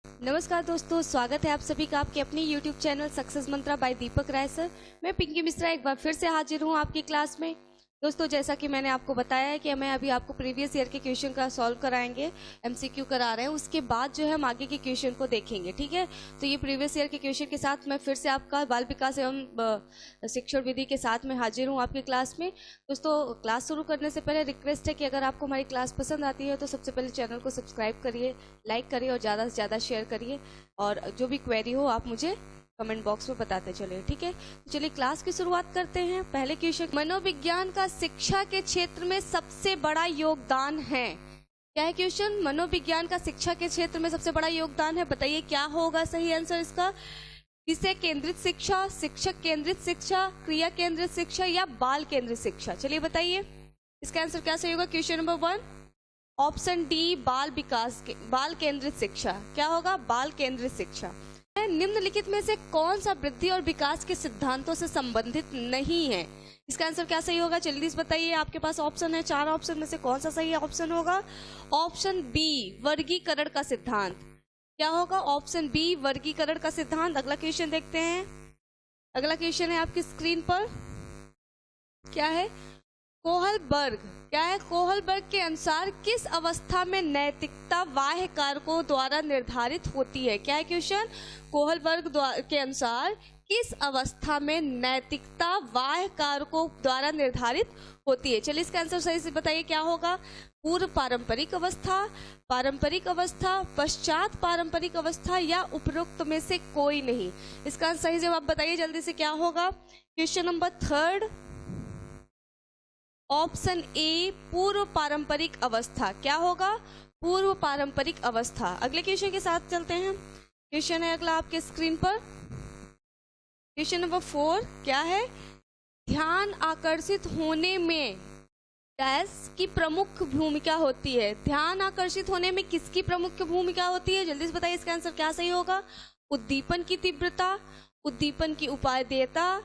नमस्कार दोस्तों, स्वागत है आप सभी का आपके अपने YouTube चैनल सक्सेस मंत्रा बाय दीपक राय सर। मैं पिंकी मिश्रा एक बार फिर से हाजिर हूँ आपकी क्लास में। दोस्तों, जैसा कि मैंने आपको बताया है कि मैं अभी आपको प्रीवियस ईयर के क्वेश्चन का सॉल्व कराएंगे, MCQ करा रहे हैं। उसके बाद जो है हम आगे के क्वेश्चन को देखेंगे, ठीक है। तो ये प्रीवियस ईयर के क्वेश्चन के साथ मैं फिर से आपका बाल विकास एवं शिक्षण विधि के साथ में हाजिर हूँ आपकी क्लास में। दोस्तों, क्लास शुरू करने से पहले रिक्वेस्ट है कि अगर आपको हमारी क्लास पसंद आती है तो सबसे पहले चैनल को सब्सक्राइब करिए, लाइक करिए और ज़्यादा से ज़्यादा शेयर करिए। और जो भी क्वेरी हो आप मुझे कमेंट बॉक्स में बताते चलिए, ठीक है। तो चलिए क्लास की शुरुआत करते हैं। पहले क्वेश्चन, मनोविज्ञान का शिक्षा के क्षेत्र में सबसे बड़ा योगदान है। क्या है क्वेश्चन? मनोविज्ञान का शिक्षा के क्षेत्र में सबसे बड़ा योगदान है। बताइए क्या होगा सही आंसर इसका? विषय केंद्रित शिक्षा, शिक्षक केंद्रित शिक्षा, क्रिया केंद्रित शिक्षा या बाल केंद्रित शिक्षा? चलिए बताइए इसका आंसर क्या सही होगा। क्वेश्चन नंबर 1 ऑप्शन डी, बाल केंद्रित शिक्षा। क्या होगा? बाल केंद्रित शिक्षा। निम्नलिखित में से कौन सा वृद्धि और विकास के सिद्धांतों से संबंधित नहीं है? इसका आंसर क्या सही होगा? जल्दी से बताइए। आपके पास ऑप्शन है, 4 ऑप्शन में से कौन सा सही ऑप्शन होगा? ऑप्शन बी, वर्गीकरण का सिद्धांत। क्या होगा? ऑप्शन बी, वर्गीकरण का सिद्धांत। अगला क्वेश्चन देखते हैं। अगला क्वेश्चन है आपकी स्क्रीन पर। क्या है? कोहलबर्ग। क्या है? कोहलबर्ग के अनुसार किस अवस्था में नैतिकता बाह्य कारकों द्वारा निर्धारित होती है? क्या है क्वेश्चन? कोहलबर्ग के अनुसार किस अवस्था में नैतिकता बाह्य कारकों द्वारा निर्धारित होती है? चलिए इसका आंसर सही से बताइए क्या होगा। पूर्व पारंपरिक अवस्था, पारंपरिक अवस्था, पश्चात पारंपरिक अवस्था या उपरोक्त में से कोई नहीं? इसका सही जवाब बताइए जल्दी से क्या होगा। क्वेश्चन नंबर 3 ऑप्शन ए, पूर्व पारंपरिक अवस्था। क्या होगा? पूर्व पारंपरिक अवस्था। अगले क्वेश्चन के साथ चलते हैं। क्वेश्चन है अगला आपके स्क्रीन पर। क्वेश्चन नंबर 4 क्या है? ध्यान आकर्षित होने में डैश की प्रमुख भूमिका होती है। ध्यान आकर्षित होने में किसकी प्रमुख भूमिका होती है? जल्दी से बताइए इसका आंसर क्या सही होगा। उद्दीपन की तीव्रता, उद्दीपन की उपादेयता,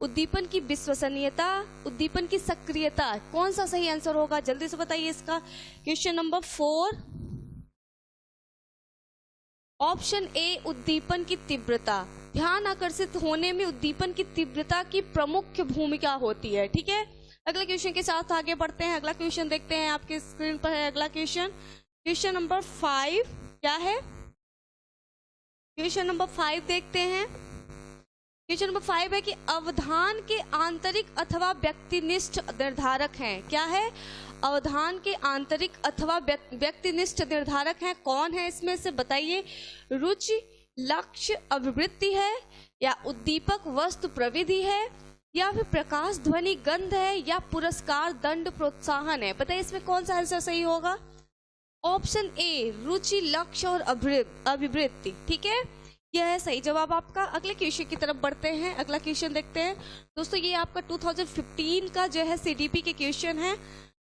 उद्दीपन की विश्वसनीयता, उद्दीपन की सक्रियता। कौन सा सही आंसर होगा? जल्दी से बताइए इसका। क्वेश्चन नंबर 4 ऑप्शन ए, उद्दीपन की तीव्रता। ध्यान आकर्षित होने में उद्दीपन की तीव्रता की प्रमुख भूमिका होती है, ठीक है। अगले क्वेश्चन के साथ आगे बढ़ते हैं। अगला क्वेश्चन देखते हैं, आपके स्क्रीन पर है अगला क्वेश्चन। क्वेश्चन नंबर 5 क्या है? क्वेश्चन नंबर 5 देखते हैं। क्वेश्चन नंबर 5 है कि अवधान के आंतरिक अथवा व्यक्तिनिष्ठ निर्धारक हैं। क्या है? अवधान के आंतरिक अथवा व्यक्तिनिष्ठ निर्धारक हैं। कौन है इसमें से? बताइए। रुचि, लक्ष्य, अभिवृत्ति है या उद्दीपक वस्तु प्रविधि है या फिर प्रकाश, ध्वनि, गंध है या पुरस्कार, दंड, प्रोत्साहन है? बताइए इसमें कौन सा आंसर सही होगा। ऑप्शन ए, रुचि, लक्ष्य और अभिवृत्ति, ठीक है। यह है सही जवाब आपका। अगले क्वेश्चन की तरफ बढ़ते हैं। अगला क्वेश्चन देखते हैं। दोस्तों, ये आपका 2015 का जो है CDP के क्वेश्चन है,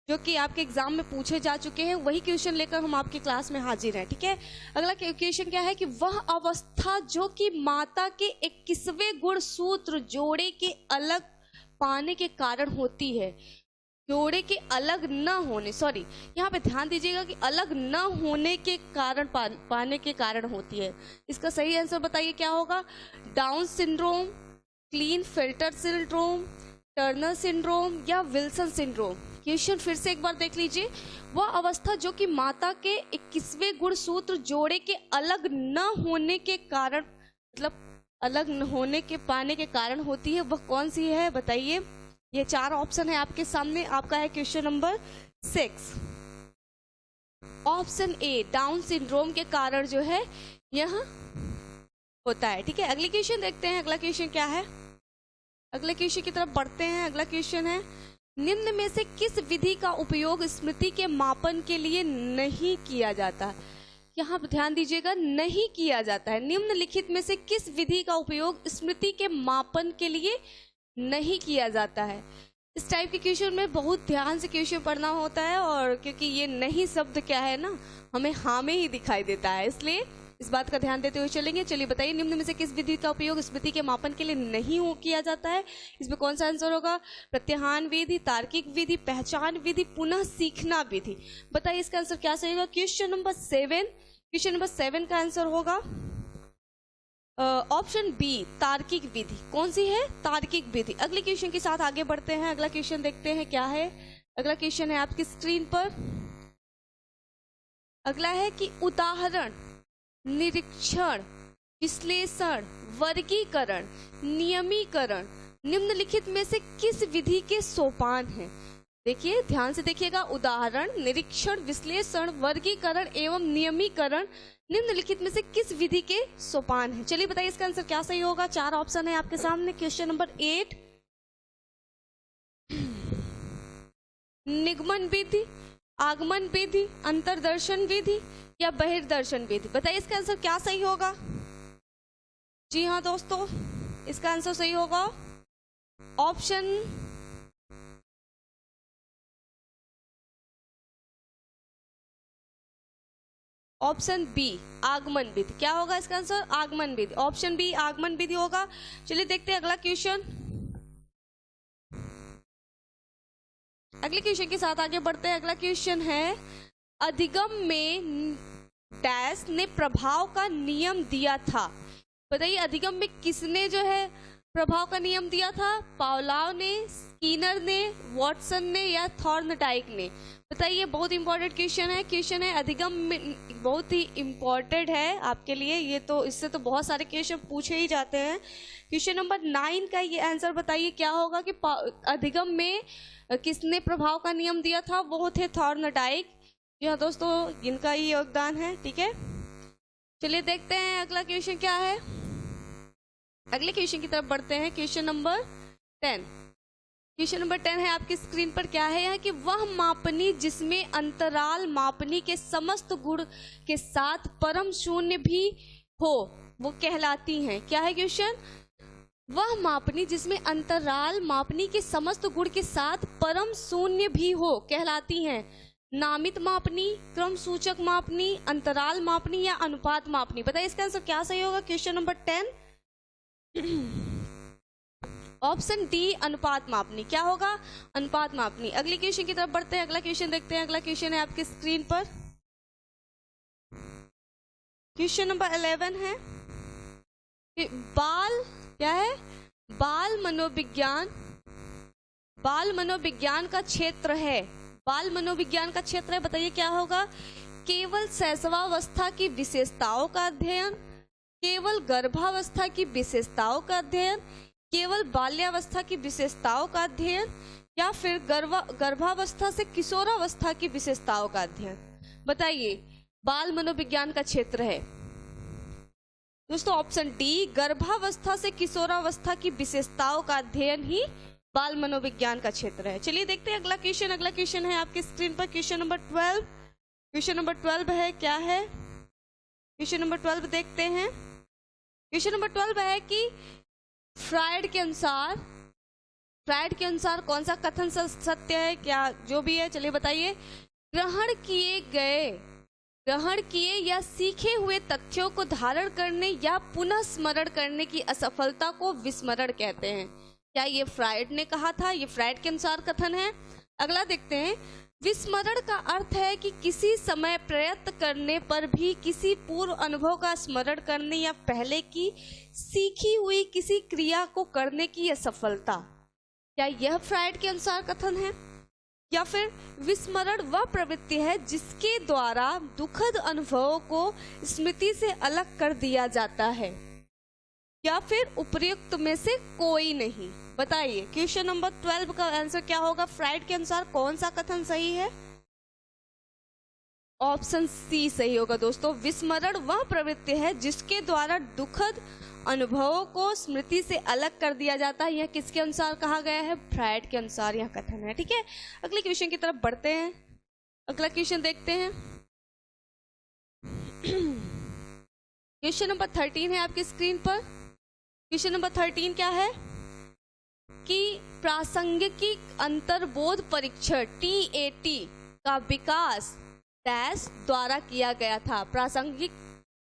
जो कि आपके एग्जाम में पूछे जा चुके हैं। वही क्वेश्चन लेकर हम आपकी क्लास में हाजिर हैं, ठीक है। अगला क्वेश्चन क्या है कि वह अवस्था जो कि माता के 21वें गुणसूत्र जोड़े के अलग पाने के कारण होती है। जोड़े के अलग न होने, सॉरी यहाँ पे ध्यान दीजिएगा कि अलग न होने के कारण पाने के कारण होती है। इसका सही आंसर बताइए क्या होगा। Down syndrome, clean-filter syndrome, Turner syndrome या विल्सन सिंड्रोम? क्वेश्चन फिर से एक बार देख लीजिए। वह अवस्था जो कि माता के 21वें गुणसूत्र जोड़े के अलग न होने के कारण, मतलब अलग न होने के पाने के कारण होती है, वह कौन सी है? बताइए। ये 4 ऑप्शन है आपके सामने। आपका है question number 6 option A, down syndrome के कारण जो है यह होता है, ठीक है। अगले क्वेश्चन देखते हैं। अगला क्वेश्चन क्या है? अगले क्वेश्चन की तरफ बढ़ते हैं। अगला क्वेश्चन है, निम्न में से किस विधि का उपयोग स्मृति के मापन के लिए नहीं किया जाता? यहाँ पर ध्यान दीजिएगा, नहीं किया जाता है। निम्नलिखित में से किस विधि का उपयोग स्मृति के मापन के लिए नहीं किया जाता है? इस टाइप के क्वेश्चन में बहुत ध्यान से क्वेश्चन पढ़ना होता है, और क्योंकि ये नहीं शब्द क्या है ना, हमें हाँ में ही दिखाई देता है, इसलिए इस बात का ध्यान देते हुए चलेंगे। चलिए बताइए, निम्न में से किस विधि का उपयोग स्मृति के मापन के लिए नहीं किया जाता है? इसमें कौन सा आंसर होगा? प्रत्याहान विधि, तार्किक विधि, पहचान विधि, पुनः सीखना विधि? बताइए इसका आंसर क्या सही होगा। क्वेश्चन नंबर 7 क्वेश्चन नंबर 7 का आंसर होगा ऑप्शन बी, तार्किक विधि। कौन सी है? तार्किक विधि। अगले क्वेश्चन के साथ आगे बढ़ते हैं। अगला क्वेश्चन देखते हैं क्या है। अगला क्वेश्चन है आपकी स्क्रीन पर। अगला है कि उदाहरण, निरीक्षण, विश्लेषण, वर्गीकरण, नियमीकरण निम्नलिखित में से किस विधि के सोपान हैं? देखिए, ध्यान से देखिएगा। उदाहरण, निरीक्षण, विश्लेषण, वर्गीकरण एवं नियमीकरण निम्नलिखित में से किस विधि के सोपान हैं? चलिए बताइए इसका आंसर क्या सही होगा। 4 ऑप्शन है आपके सामने। क्वेश्चन नंबर 8, निगमन विधि, आगमन विधि, अंतर्दर्शन विधि या बहिर्दर्शन विधि। बताइए इसका आंसर क्या सही होगा। जी हाँ दोस्तों, इसका आंसर सही होगा ऑप्शन बी, आगमन विधि। क्या होगा इसका आंसर? आगमन विधि। ऑप्शन बी, आगमन विधि होगा। चलिए देखते हैं अगला क्वेश्चन। अगले क्वेश्चन के साथ आगे बढ़ते हैं। अगला क्वेश्चन है, अधिगम में डैश ने प्रभाव का नियम दिया था। बताइए अधिगम में किसने जो है प्रभाव का नियम दिया था? पावलोव ने, स्किनर ने, वॉटसन ने या थॉर्नडाइक ने? बताइए, बहुत इंपॉर्टेंट क्वेश्चन है। क्वेश्चन है अधिगम में, बहुत ही इंपॉर्टेंट है आपके लिए ये। तो इससे तो बहुत सारे क्वेश्चन पूछे ही जाते हैं। क्वेश्चन नंबर 9 का ये आंसर बताइए क्या होगा कि अधिगम में किसने प्रभाव का नियम दिया था? वो थे थॉर्नडाइक। जी हाँ दोस्तों, इनका ही योगदान है। ठीक है, चलिए देखते हैं अगला क्वेश्चन क्या है। अगले क्वेश्चन की तरफ बढ़ते हैं। Question number 10। क्वेश्चन नंबर 10 है आपकी स्क्रीन पर। क्या है यहाँ कि वह मापनी जिसमें अंतराल मापनी के समस्त गुण के साथ परम शून्य भी हो वो कहलाती हैं। क्या है क्वेश्चन? वह मापनी जिसमें अंतराल मापनी के समस्त गुण के साथ परम शून्य भी हो कहलाती हैं। नामित मापनी, क्रम सूचक मापनी, अंतराल मापनी या अनुपात मापनी। बताइए इसका आंसर क्या सही होगा। क्वेश्चन नंबर 10 ऑप्शन डी, अनुपात मापनी। क्या होगा? अनुपात मापनी। अगले क्वेश्चन की तरफ बढ़ते हैं। अगला क्वेश्चन देखते हैं। अगला क्वेश्चन है आपकी स्क्रीन पर। क्वेश्चन नंबर 11 है कि क्या है? बाल मनोविज्ञान, बाल मनोविज्ञान का क्षेत्र है। बाल मनोविज्ञान का क्षेत्र है। बताइए क्या होगा? केवल शैशवावस्था की विशेषताओं का अध्ययन, केवल गर्भावस्था की विशेषताओं का अध्ययन, केवल बाल्यावस्था की विशेषताओं का अध्ययन या फिर गर्भावस्था से किशोरावस्था की विशेषताओं का अध्ययन। बताइए, बाल मनोविज्ञान का क्षेत्र है दोस्तों ऑप्शन डी, गर्भावस्था से किशोरावस्था की विशेषताओं का अध्ययन ही बाल मनोविज्ञान का क्षेत्र है। चलिए देखते हैं अगला क्वेश्चन। अगला क्वेश्चन है आपके स्क्रीन पर। Question number 12। क्वेश्चन नंबर 12 है क्या है? क्वेश्चन नंबर 12 देखते हैं। क्वेश्चन नंबर 12 है कि फ्रायड के अनुसार कौन सा कथन सत्य है? क्या जो भी है चलिए बताइए। ग्रहण किए या सीखे हुए तथ्यों को धारण करने या पुनः स्मरण करने की असफलता को विस्मरण कहते हैं। क्या ये फ्रायड ने कहा था? ये फ्रायड के अनुसार कथन है। अगला देखते हैं। विस्मरण का अर्थ है कि किसी समय प्रयत्न करने पर भी किसी पूर्व अनुभव का स्मरण करने या पहले की सीखी हुई किसी क्रिया को करने की असफलता। क्या यह फ्रायड के अनुसार कथन है? या फिर विस्मरण वह प्रवृत्ति है जिसके द्वारा दुखद अनुभवों को स्मृति से अलग कर दिया जाता है, या फिर उपर्युक्त में से कोई नहीं। बताइए क्वेश्चन नंबर 12 का आंसर क्या होगा? फ्रायड के अनुसार कौन सा कथन सही है? ऑप्शन सी सही होगा दोस्तों। विस्मरण वह प्रवृत्ति है जिसके द्वारा दुखद अनुभवों को स्मृति से अलग कर दिया जाता है। यह किसके अनुसार कहा गया है? फ्रायड के अनुसार यह कथन है। ठीक है, अगले क्वेश्चन की तरफ बढ़ते हैं। अगला क्वेश्चन देखते हैं। क्वेश्चन नंबर 13 है आपकी स्क्रीन पर। क्वेश्चन नंबर 13 क्या है कि प्रासंगिक अंतर्बोध परीक्षण TAT का विकास डैश द्वारा किया गया था। प्रासंगिक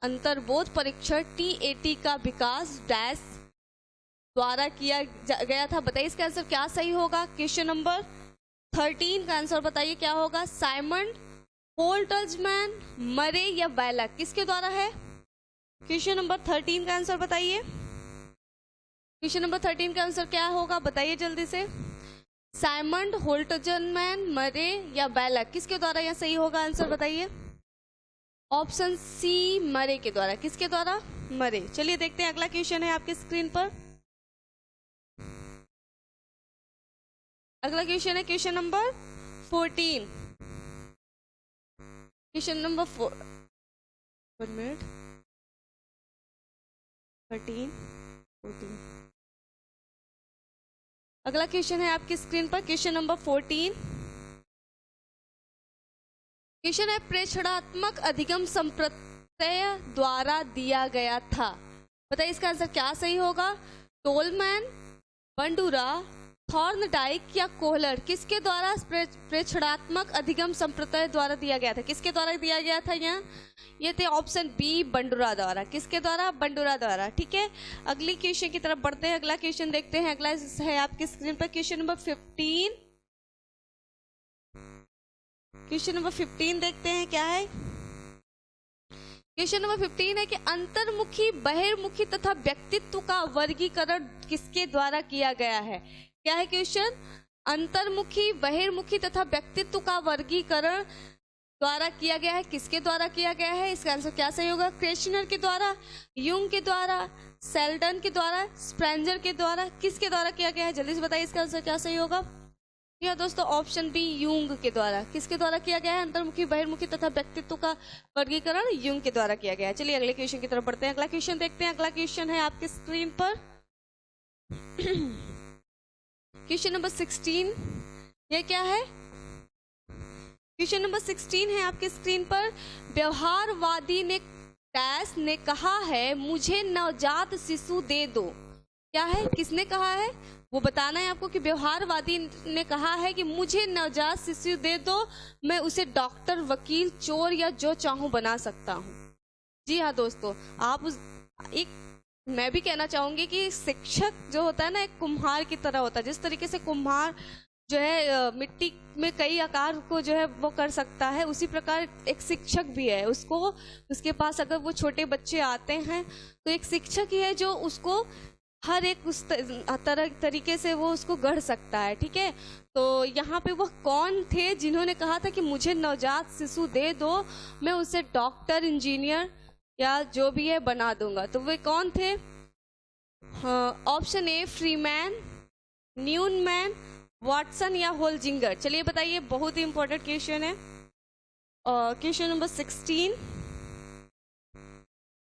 अंतर्बोध परीक्षण TAT का विकास डैश द्वारा किया गया था। बताइए इसका आंसर क्या सही होगा? क्वेश्चन नंबर 13 का आंसर बताइए क्या होगा? साइमंड होल्टजमैन, मरे या बैलक, किसके द्वारा है? क्वेश्चन नंबर 13 का आंसर बताइए। क्वेश्चन नंबर 13 का आंसर क्या होगा बताइए जल्दी से। साइमंड, होल्टजमैन, मरे या बैलक, किसके द्वारा यह सही होगा? आंसर बताइए। ऑप्शन सी, मरे के द्वारा। किसके द्वारा? मरे। चलिए देखते हैं अगला क्वेश्चन है आपके स्क्रीन पर। अगला क्वेश्चन है क्वेश्चन नंबर 14। Question number 13, 14। अगला क्वेश्चन है आपकी स्क्रीन पर क्वेश्चन नंबर 14। क्वेश्चन है प्रेक्षणात्मक अधिगम संप्रत्यय द्वारा दिया गया था। बताइए इसका आंसर क्या सही होगा? टोलमैन, बंडूरा, थॉर्नडाइक या कोहलर, किसके द्वारा प्रेक्षणात्मक अधिगम संप्रत्यय द्वारा दिया गया था? किसके द्वारा दिया गया था? ये थे ऑप्शन बी, बंडूरा द्वारा। किसके द्वारा? बंडूरा द्वारा। ठीक है, अगली क्वेश्चन की तरफ बढ़ते हैं। अगला क्वेश्चन देखते हैं। अगला है आपकी स्क्रीन पर क्वेश्चन नंबर 15। क्वेश्चन नंबर 15 देखते हैं क्या है। क्वेश्चन नंबर 15 है कि अंतर्मुखी, बहिर्मुखी तथा व्यक्तित्व का वर्गीकरण किसके द्वारा किया गया है? क्या है क्वेश्चन? अंतर्मुखी, बहिर्मुखी तथा व्यक्तित्व का वर्गीकरण द्वारा किया गया है। किसके द्वारा किया गया है? इसका आंसर क्या सही होगा? क्रेशनर के द्वारा, यूंग के द्वारा, सेल्डन के द्वारा, स्प्रेंजर के द्वारा, किसके द्वारा किया गया है? जल्दी से बताइए इसका आंसर क्या सही होगा। यह दोस्तों ऑप्शन बी, यूंग के द्वारा। किसके द्वारा किया गया है? अंतर्मुखी, बहिर्मुखी तथा व्यक्तित्व का वर्गीकरण यूंग के द्वारा किया गया है। चलिए अगले क्वेश्चन की तरफ बढ़ते हैं। अगला क्वेश्चन देखते हैं। अगला क्वेश्चन है आपके स्क्रीन पर क्वेश्चन नंबर 16। यह क्या है? क्वेश्चन नंबर 16 है आपके स्क्रीन पर। व्यवहारवादी ने डैश ने कहा है मुझे नवजात शिशु दे दो। क्या है? किसने कहा है वो बताना है आपको कि व्यवहारवादी ने कहा है कि मुझे नवजात शिशु दे दो, मैं उसे डॉक्टर, वकील, चोर या जो चाहूं बना सकता हूं। जी हाँ दोस्तों, आप मैं भी कहना चाहूंगी कि शिक्षक जो होता है ना, एक कुम्हार की तरह होता है। जिस तरीके से कुम्हार जो है मिट्टी में कई आकार को जो है वो कर सकता है, उसी प्रकार एक शिक्षक भी है। उसके पास अगर वो छोटे बच्चे आते हैं तो एक शिक्षक ही है जो उसको हर एक उस तरीके से वो उसको गढ़ सकता है। ठीक है, तो यहाँ पे वह कौन थे जिन्होंने कहा था कि मुझे नवजात शिशु दे दो, मैं उसे डॉक्टर, इंजीनियर या जो भी है बना दूंगा। तो वे कौन थे? ऑप्शन ए, फ्रीमैन, न्यूनमैन, वाटसन या होल्जिंगर। चलिए बताइए, बहुत ही इंपॉर्टेंट क्वेश्चन है। क्वेश्चन नंबर 16,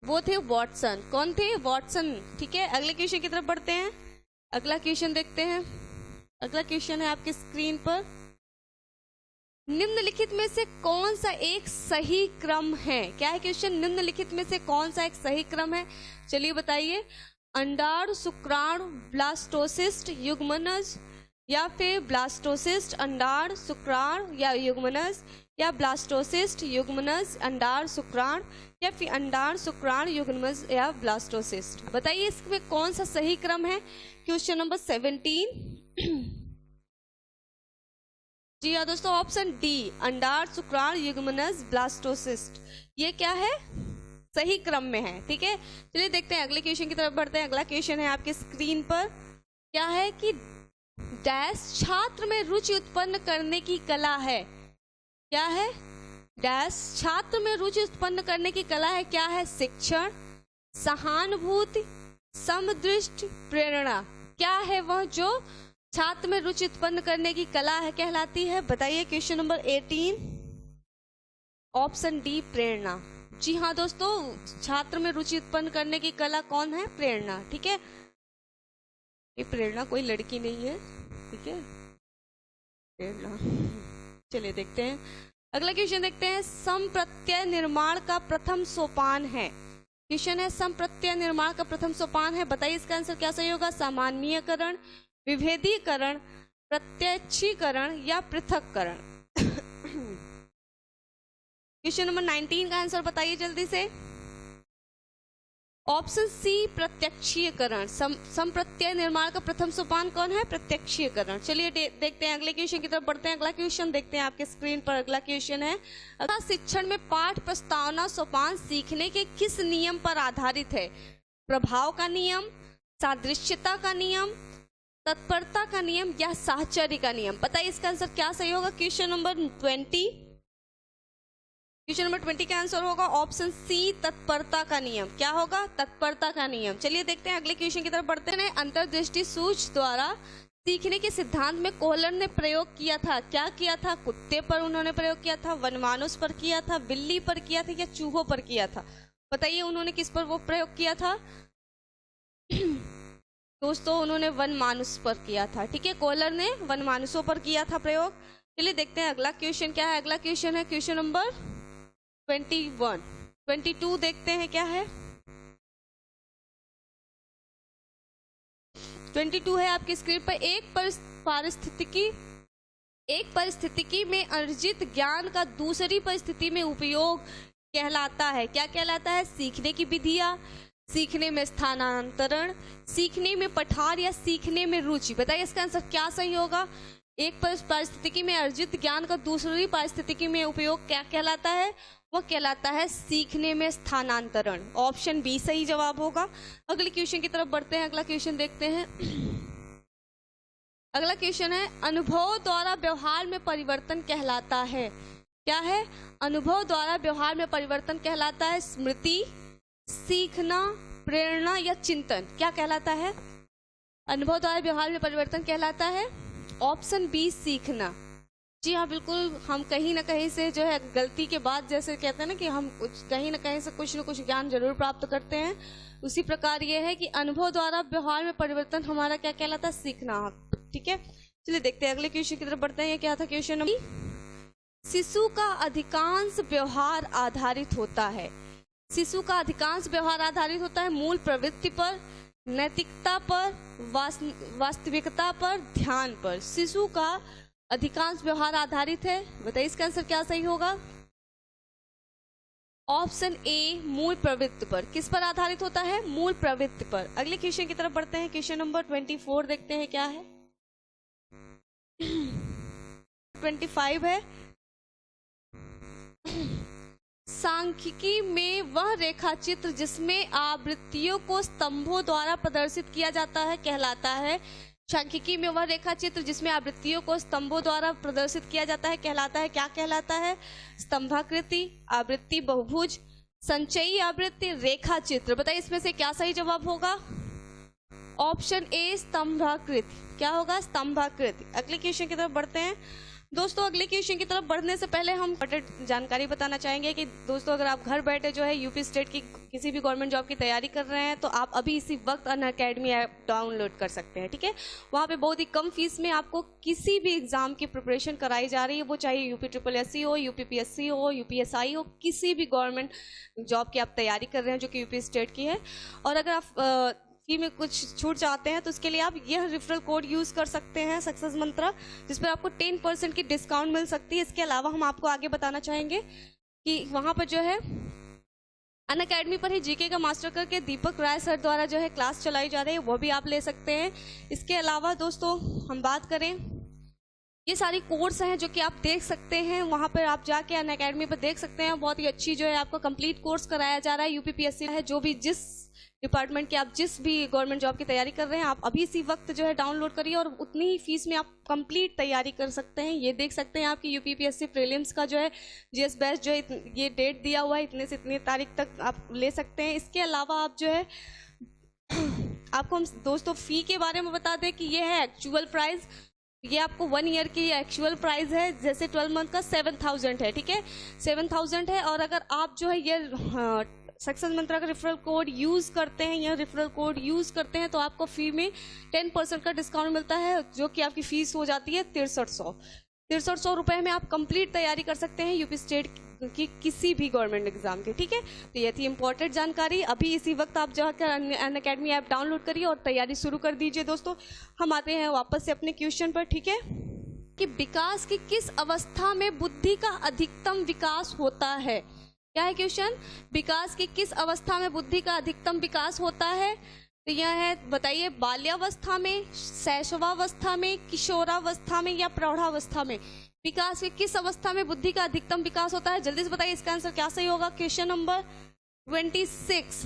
वो थे वाटसन। कौन थे? वाटसन। ठीक है, अगले क्वेश्चन की तरफ बढ़ते हैं। अगला क्वेश्चन देखते हैं। अगला क्वेश्चन है आपकी स्क्रीन पर। निम्नलिखित में से कौन सा एक सही क्रम है? क्या है क्वेश्चन? निम्नलिखित में से कौन सा एक सही क्रम है? चलिए बताइए। अंडाणु, शुक्राणु, ब्लास्टोसिस्ट, युग्मनज, या फिर ब्लास्टोसिस्ट, अंडाणु, शुक्राणु या युग्मनज, या ब्लास्टोसिस्ट, युग्मनज, अंडाणु, शुक्राणु, या फिर अंडाणु, शुक्राणु, युग्मनज या ब्लास्टोसिस्ट। बताइए इसमें कौन सा सही क्रम है? Question number 17। जी हाँ दोस्तों, ऑप्शन डी, अंडाणु, शुक्राणु, युग्मनज, ब्लास्टोसिस्ट, ये क्या है? सही क्रम में है। ठीक है, चलिए देखते हैं अगले क्वेश्चन की तरफ बढ़ते हैं। अगला क्वेश्चन है आपके स्क्रीन पर। क्या है कि डैश छात्र में रुचि उत्पन्न करने की कला है। क्या है? डैश छात्र में रुचि उत्पन्न करने की कला है। क्या है? शिक्षण, सहानुभूति, समदृष्टि, प्रेरणा। क्या है वह जो छात्र में रुचि उत्पन्न करने की कला है कहलाती है? बताइए। क्वेश्चन नंबर 18, ऑप्शन डी, प्रेरणा। जी हाँ दोस्तों, छात्र में रुचि उत्पन्न करने की कला कौन है? प्रेरणा। ठीक है, ये प्रेरणा कोई लड़की नहीं है। ठीक है, प्रेरणा। चलिए देखते हैं अगला क्वेश्चन देखते हैं। संप्रत्यय निर्माण का प्रथम सोपान है। क्वेश्चन है संप्रत्यय निर्माण का प्रथम सोपान है। बताइए इसका आंसर क्या सही होगा? सामान्यीकरण, विभेदीकरण, प्रत्यक्षीकरण या पृथक्करण। क्वेश्चन नंबर 19 का आंसर बताइए जल्दी से। Option C प्रत्यक्षीकरण। संप्रत्यय निर्माण का प्रथम सोपान कौन है? प्रत्यक्षीकरण। चलिए देखते हैं अगले क्वेश्चन की तरफ बढ़ते हैं। अगला क्वेश्चन देखते हैं आपके स्क्रीन पर। अगला क्वेश्चन है, अगला शिक्षण में पाठ प्रस्तावना सोपान सीखने के किस नियम पर आधारित है? प्रभाव का नियम, सादृश्यता का नियम, तत्परता का नियम या साहचर्य का नियम? बताइए इसका आंसर क्या सही होगा। क्वेश्चन नंबर 20, क्वेश्चन नंबर 20 का आंसर होगा ऑप्शन सी तत्परता का नियम। क्या होगा? तत्परता का नियम। चलिए देखते हैं अगले क्वेश्चन की तरफ बढ़ते हैं। अंतर्दृष्टि सूच द्वारा सीखने के सिद्धांत में कोहलर ने प्रयोग किया था। क्या किया था? कुत्ते पर उन्होंने प्रयोग किया था, वनमानुष पर किया था, बिल्ली पर किया था या चूहों पर किया था? बताइए उन्होंने किस पर वो प्रयोग किया था? दोस्तों उन्होंने वनमानुष पर किया था। ठीक है, कोहलर ने वनमानुषों पर किया था प्रयोग। चलिए देखते हैं अगला क्वेश्चन क्या है। अगला क्वेश्चन है क्वेश्चन नंबर 21, 22 देखते हैं क्या है। 22 है आपकी स्क्रीन पर। एक परिस्थितिकी में अर्जित ज्ञान का दूसरी परिस्थिति में उपयोग कहलाता है। क्या कहलाता है? सीखने की विधियां, सीखने में स्थानांतरण, सीखने में पठार या सीखने में रुचि? बताइए इसका आंसर क्या सही होगा। एक परिस्थितिकी में अर्जित ज्ञान का दूसरी परिस्थितिकी में उपयोग क्या कहलाता है? वो कहलाता है सीखने में स्थानांतरण। ऑप्शन बी सही जवाब होगा। अगले क्वेश्चन की तरफ बढ़ते हैं। अगला क्वेश्चन देखते हैं। अगला क्वेश्चन है, अनुभव द्वारा व्यवहार में परिवर्तन कहलाता है। क्या है? अनुभव द्वारा व्यवहार में परिवर्तन कहलाता है स्मृति, सीखना, प्रेरणा या चिंतन? क्या कहलाता है? अनुभव द्वारा व्यवहार में परिवर्तन कहलाता है ऑप्शन बी सीखना। जी हाँ बिल्कुल, हम कहीं ना कहीं से जो है गलती के बाद, जैसे कहते हैं ना कि हम कहीं ना कहीं से कुछ न कुछ ज्ञान जरूर प्राप्त करते हैं, उसी प्रकार ये है कि अनुभव द्वारा व्यवहार में परिवर्तन हमारा क्या कहलाता है? सीखना। ठीक है, चलिए देखते हैं अगले क्वेश्चन की तरफ बढ़ते हैं। ये क्या था क्वेश्चन नंबर? शिशु का अधिकांश व्यवहार आधारित होता है। शिशु का अधिकांश व्यवहार आधारित होता है मूल प्रवृत्ति पर, नैतिकता पर, वास्तविकता पर, ध्यान पर। शिशु का अधिकांश व्यवहार आधारित है। बताइए इसका आंसर क्या सही होगा। ऑप्शन ए मूल प्रवृत्ति पर। किस पर आधारित होता है? मूल प्रवृत्ति पर। अगले क्वेश्चन की तरफ बढ़ते हैं। क्वेश्चन नंबर 24 देखते हैं क्या है। 25 है, सांख्यिकी में वह रेखा चित्र जिसमें आवृत्तियों को स्तंभों द्वारा प्रदर्शित किया जाता है कहलाता है। सांख्यिकी में वह रेखा चित्र जिसमें आवृत्तियों को स्तंभों द्वारा प्रदर्शित किया जाता है कहलाता है। क्या कहलाता है? स्तंभाकृति, आवृत्ति बहुभुज, संचयी आवृत्ति, रेखा चित्र? बताइए इसमें से क्या सही जवाब होगा। ऑप्शन ए स्तंभाकृति। क्या होगा? स्तंभाकृति। अगले क्वेश्चन की तरफ बढ़ते हैं। दोस्तों अगले क्वेश्चन की तरफ बढ़ने से पहले हम जानकारी बताना चाहेंगे कि दोस्तों अगर आप घर बैठे जो है यूपी स्टेट की किसी भी गवर्नमेंट जॉब की तैयारी कर रहे हैं तो आप अभी इसी वक्त अनअकैडमी ऐप डाउनलोड कर सकते हैं। ठीक है, वहाँ पे बहुत ही कम फीस में आपको किसी भी एग्जाम की प्रिपरेशन कराई जा रही है, वो चाहे यूपी SSC हो, यूपीपीएससी हो, यूपीएसआई हो, किसी भी गवर्नमेंट जॉब की आप तैयारी कर रहे हैं जो कि यूपी स्टेट की है। और अगर आप फी में कुछ छूट चाहते हैं तो उसके लिए आप यह रेफरल कोड यूज कर सकते हैं सक्सेस मंत्रा, जिस पर आपको 10% की डिस्काउंट मिल सकती है। इसके अलावा हम आपको आगे बताना चाहेंगे कि वहां पर जो है अनअकैडमी पर ही जीके का मास्टर करके दीपक राय सर द्वारा जो है क्लास चलाई जा रही है, वो भी आप ले सकते हैं। इसके अलावा दोस्तों हम बात करें, ये सारी कोर्स हैं जो कि आप देख सकते हैं, वहां पर आप जाके अनअकैडमी पर देख सकते हैं। बहुत ही अच्छी जो है आपको कंप्लीट कोर्स कराया जा रहा है। यूपीपीएससी है, जो भी जिस डिपार्टमेंट के आप जिस भी गवर्नमेंट जॉब की तैयारी कर रहे हैं, आप अभी इसी वक्त जो है डाउनलोड करिए और उतनी ही फीस में आप कंप्लीट तैयारी कर सकते हैं। ये देख सकते हैं आपकी यूपीपीएससी प्रीलिम्स का जो है जीएस बैच जो है ये डेट दिया हुआ है, इतने से इतनी तारीख तक आप ले सकते हैं। इसके अलावा आप जो है आपको हम दोस्तों फी के बारे में बता दें कि ये है एक्चुअल प्राइस। ये आपको 1 ईयर की एक्चुअल प्राइस है, जैसे 12 मंथ का 7000 है। ठीक है, 7000 है। और अगर आप जो है ये सक्सेस मंत्रा का रेफरल कोड यूज करते हैं या रेफरल कोड यूज करते हैं तो आपको फी में 10% का डिस्काउंट मिलता है, जो कि आपकी फीस हो जाती है 6300 रुपए में आप कंप्लीट तैयारी कर सकते हैं यूपी स्टेट की किसी भी गवर्नमेंट एग्जाम की। ठीक है, तो ये थी इंपॉर्टेंट जानकारी। अभी इसी वक्त आप जाकर अनअकैडमी ऐप डाउनलोड करिए और तैयारी शुरू कर दीजिए। दोस्तों हम आते हैं वापस से अपने क्वेश्चन पर। ठीक है, कि विकास की किस अवस्था में बुद्धि का अधिकतम विकास होता है? क्या है क्वेश्चन? विकास की किस अवस्था में बुद्धि का अधिकतम विकास होता है? तो यह है, बताइए, बाल्यावस्था में, शैशवावस्था में, किशोरावस्था में या प्रौढ़ावस्था में? विकास की किस अवस्था में बुद्धि का अधिकतम विकास होता है? जल्दी से बताइए इसका आंसर क्या सही होगा। क्वेश्चन नंबर 26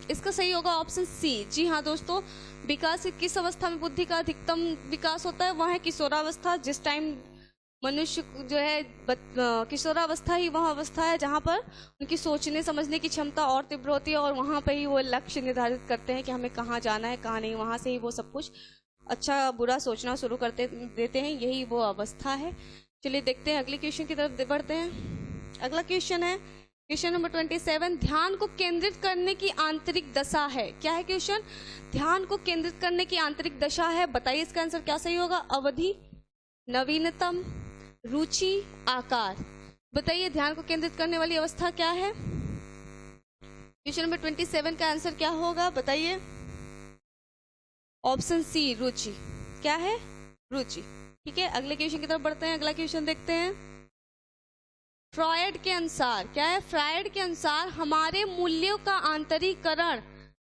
इसका सही होगा ऑप्शन सी। जी हाँ दोस्तों, विकास की किस अवस्था में बुद्धि का अधिकतम विकास होता है? वह है किशोरावस्था। जिस टाइम मनुष्य जो है किशोरावस्था ही वह अवस्था है जहाँ पर उनकी सोचने समझने की क्षमता और तीव्र होती है, और वहाँ पर ही वो लक्ष्य निर्धारित करते हैं कि हमें कहाँ जाना है कहाँ नहीं। वहाँ से ही वो सब कुछ अच्छा बुरा सोचना शुरू करते देते हैं, यही वो अवस्था है। चलिए देखते हैं, अगले क्वेश्चन की तरफ बढ़ते हैं। अगला क्वेश्चन है क्वेश्चन नंबर 27। ध्यान को केंद्रित करने की आंतरिक दशा है। क्या है क्वेश्चन? ध्यान को केंद्रित करने की आंतरिक दशा है। बताइए इसका आंसर क्या सही होगा। अवधि, नवीनतम, रुचि, आकार। बताइए ध्यान को केंद्रित करने वाली अवस्था क्या है? क्वेश्चन नंबर 27 का आंसर क्या होगा? बताइए। ऑप्शन सी, रुचि। क्या है? रुचि। ठीक है, अगले क्वेश्चन की तरफ बढ़ते हैं। अगला क्वेश्चन देखते हैं। फ्रॉयड के अनुसार, क्या है? फ्रॉयड के अनुसार हमारे मूल्यों का आंतरीकरण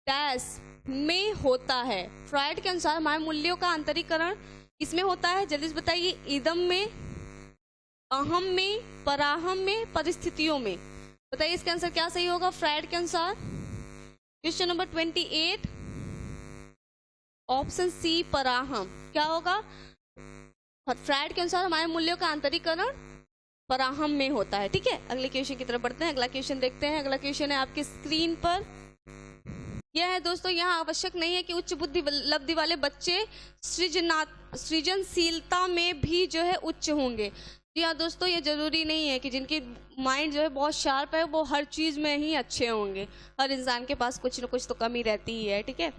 डैश में होता है। फ्रॉयड के अनुसार हमारे मूल्यों का आंतरीकरण किसमें होता है? जल्दी से बताइए। इदम में, अहम में, पराहम में, परिस्थितियों में। बताइए इसका आंसर क्या सही होगा फ्रॉयड के अनुसार। क्वेश्चन नंबर 28 ऑप्शन सी, पराहम। क्या होगा? फ्रॉयड के अनुसार हमारे मूल्यों का आंतरीकरण पराहम में होता है। ठीक है, अगले क्वेश्चन की तरफ बढ़ते हैं। अगला क्वेश्चन देखते हैं। अगला क्वेश्चन है आपके स्क्रीन पर। यह है दोस्तों, यहाँ आवश्यक नहीं है कि उच्च बुद्धि लब्धि वाले बच्चे सृजनशीलता में भी जो है उच्च होंगे। जी हाँ दोस्तों, ये जरूरी नहीं है कि जिनकी माइंड जो है बहुत शार्प है वो हर चीज में ही अच्छे होंगे। हर इंसान के पास कुछ ना कुछ तो कमी रहती ही है। ठीक है,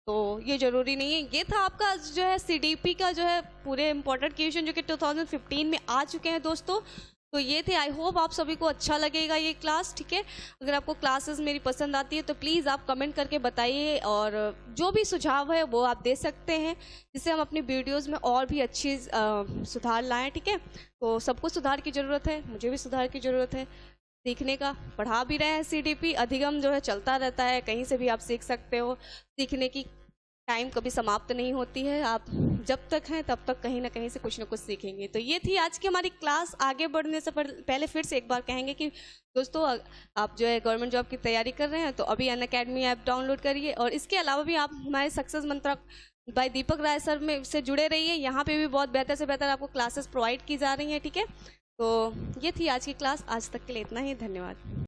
तो ये जरूरी नहीं है। ये था आपका जो है सीडीपी का जो है पूरे इंपॉर्टेंट क्वेश्चन जो कि 2015 में आ चुके हैं दोस्तों। तो ये थे, आई होप आप सभी को अच्छा लगेगा ये क्लास। ठीक है, अगर आपको क्लासेस मेरी पसंद आती है तो प्लीज़ आप कमेंट करके बताइए, और जो भी सुझाव है वो आप दे सकते हैं, जिससे हम अपनी वीडियोस में और भी अच्छी सुधार लाएं। ठीक है, तो सबको सुधार की ज़रूरत है, मुझे भी सुधार की ज़रूरत है सीखने का। पढ़ा भी रहे हैं सीडीपी, अधिगम जो है चलता रहता है, कहीं से भी आप सीख सकते हो। सीखने की टाइम कभी समाप्त नहीं होती है, आप जब तक हैं तब तक कहीं ना कहीं से कुछ ना कुछ सीखेंगे। तो ये थी आज की हमारी क्लास। आगे बढ़ने से पहले फिर से एक बार कहेंगे कि दोस्तों, आप जो है गवर्नमेंट जॉब की तैयारी कर रहे हैं तो अभी अनअकैडमी ऐप डाउनलोड करिए, और इसके अलावा भी आप हमारे सक्सेस मंत्रा बाय दीपक राय सर में से जुड़े रहिए। यहाँ पे भी बहुत बेहतर से बेहतर आपको क्लासेस प्रोवाइड की जा रही हैं। ठीक है, तो ये थी आज की क्लास। आज तक के लिए इतना ही, धन्यवाद।